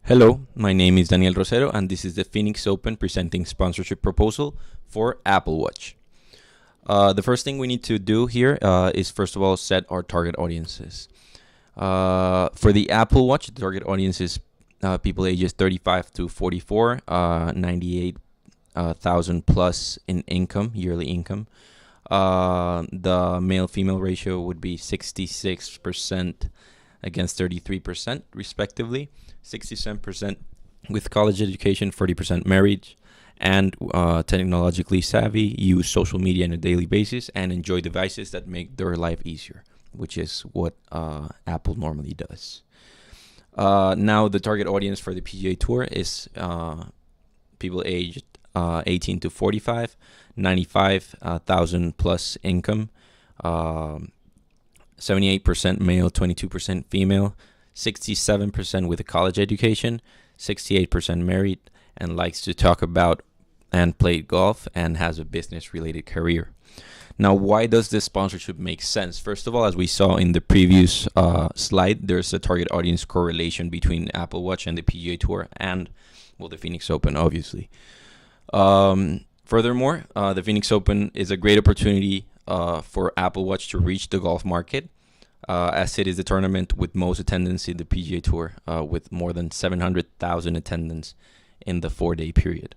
Hello, my name is Daniel Rosero, and this is the Phoenix Open presenting sponsorship proposal for Apple Watch. The first thing we need to do here is first of all set our target audiences. For the Apple Watch, the target audience is people ages 35 to 44, 98,000 plus in income, yearly income. The male-female ratio would be 66% against 33% respectively. 67% with college education, 40% married, and technologically savvy, use social media on a daily basis, and enjoy devices that make their life easier, which is what Apple normally does. Now, the target audience for the PGA Tour is people aged 18 to 45, 95,000 plus income, 78% male, 22% female, 67% with a college education, 68% married, and likes to talk about and play golf and has a business-related career. Now, why does this sponsorship make sense? First of all, as we saw in the previous slide, there's a target audience correlation between Apple Watch and the PGA Tour and, well, the Phoenix Open, obviously. Furthermore, the Phoenix Open is a great opportunity for Apple Watch to reach the golf market, as it is the tournament with most attendance in the PGA Tour, with more than 700,000 attendance in the 4-day period.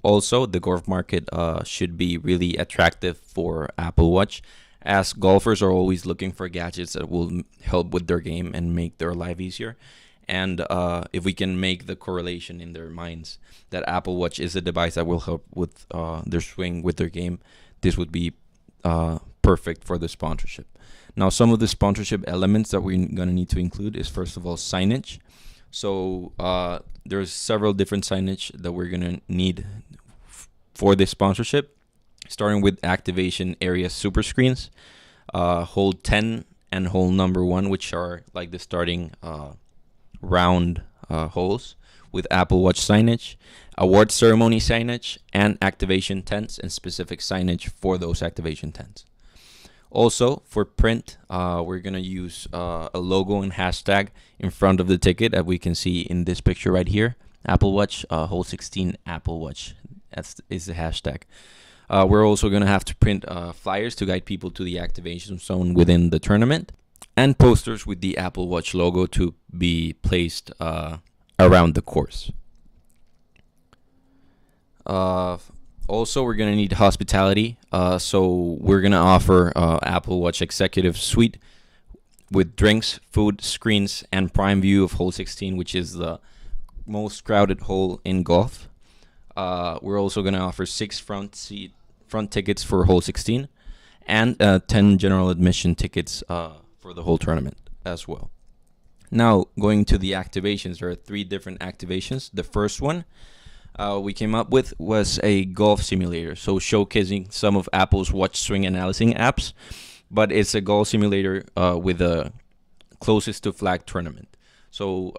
Also, the golf market should be really attractive for Apple Watch, as golfers are always looking for gadgets that will help with their game and make their life easier. And if we can make the correlation in their minds that Apple Watch is a device that will help with their swing, with their game, this would be perfect for the sponsorship. Now, some of the sponsorship elements that we're going to need to include is, first of all, signage. So there's several different signage that we're going to need for this sponsorship, starting with activation area super screens, hole 10 and hole number 1, which are like the starting round holes, with Apple Watch signage, award ceremony signage, and activation tents and specific signage for those activation tents. Also, for print, we're going to use a logo and hashtag in front of the ticket, as we can see in this picture right here. Apple Watch, hole 16 Apple Watch. Is the hashtag. We're also going to have to print flyers to guide people to the activation zone within the tournament, and posters with the Apple Watch logo to be placed around the course. Also, we're going to need hospitality. So we're going to offer Apple Watch Executive Suite with drinks, food, screens, and prime view of hole 16, which is the most crowded hole in golf. We're also going to offer 6 front tickets for hole 16 and 10 general admission tickets for the whole tournament as well. Now, going to the activations, there are 3 different activations. The first one we came up with was a golf simulator, so showcasing some of Apple's watch swing analyzing apps, but it's a golf simulator with a closest to flag tournament. So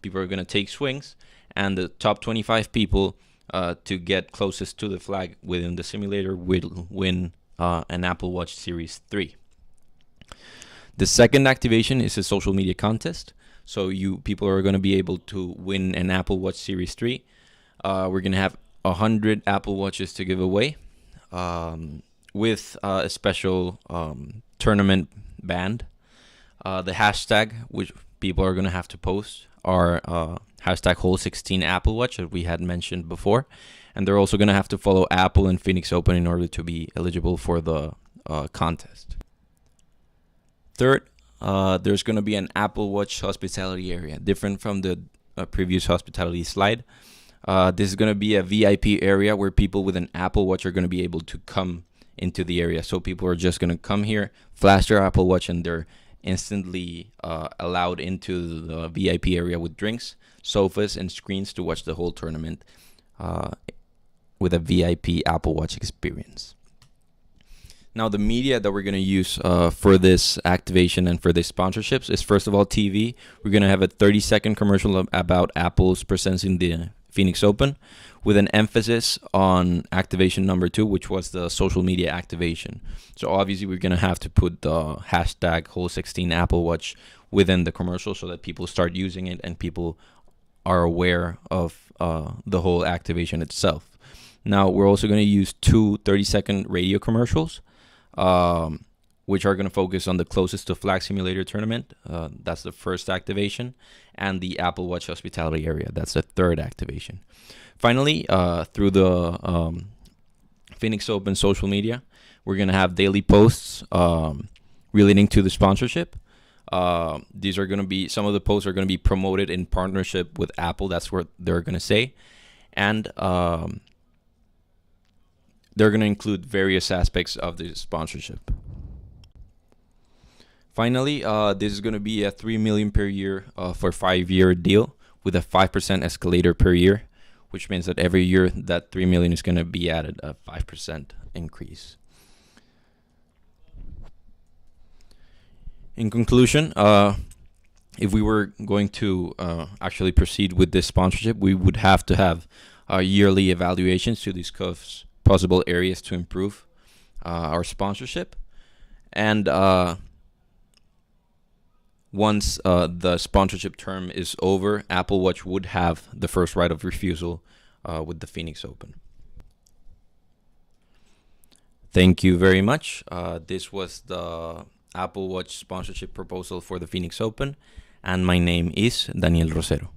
people are going to take swings, and the top 25 people to get closest to the flag within the simulator will win an Apple Watch Series 3. The second activation is a social media contest, so people are going to be able to win an Apple Watch Series 3. We're going to have 100 Apple Watches to give away with a special tournament band. The hashtag, which people are going to have to post, are hashtag hole 16 Apple Watch, as we had mentioned before. And they're also going to have to follow Apple and Phoenix Open in order to be eligible for the contest. Third, there's going to be an Apple Watch hospitality area, different from the previous hospitality slide. This is going to be a VIP area where people with an Apple Watch are going to be able to come into the area. So people are just going to come here, flash their Apple Watch, and they're instantly allowed into the VIP area with drinks, sofas, and screens to watch the whole tournament with a VIP Apple Watch experience. Now, the media that we're going to use for this activation and for this sponsorships is, first of all, TV. We're going to have a 30-second commercial about Apple's presence in the Phoenix Open, with an emphasis on activation number 2, which was the social media activation. So obviously we're going to have to put the hashtag hole 16 Apple Watch within the commercial so that people start using it and people are aware of the whole activation itself. Now, we're also going to use two 30-second radio commercials, which are going to focus on the Closest to Flag Simulator tournament. That's the first activation. And the Apple Watch hospitality area. That's the third activation. Finally, through the Phoenix Open social media, we're going to have daily posts relating to the sponsorship. These are going to be, some of the posts are going to be promoted in partnership with Apple. That's what they're going to say. And they're going to include various aspects of the sponsorship. Finally, this is going to be a $3 million per year for a 5-year deal with a 5% escalator per year, which means that every year that $3 million is going to be added a 5% increase. In conclusion, if we were going to actually proceed with this sponsorship, we would have to have yearly evaluations to discuss possible areas to improve our sponsorship. And once the sponsorship term is over, Apple Watch would have the first right of refusal with the Phoenix Open. Thank you very much. This was the Apple Watch sponsorship proposal for the Phoenix Open, and my name is Daniel Rosero.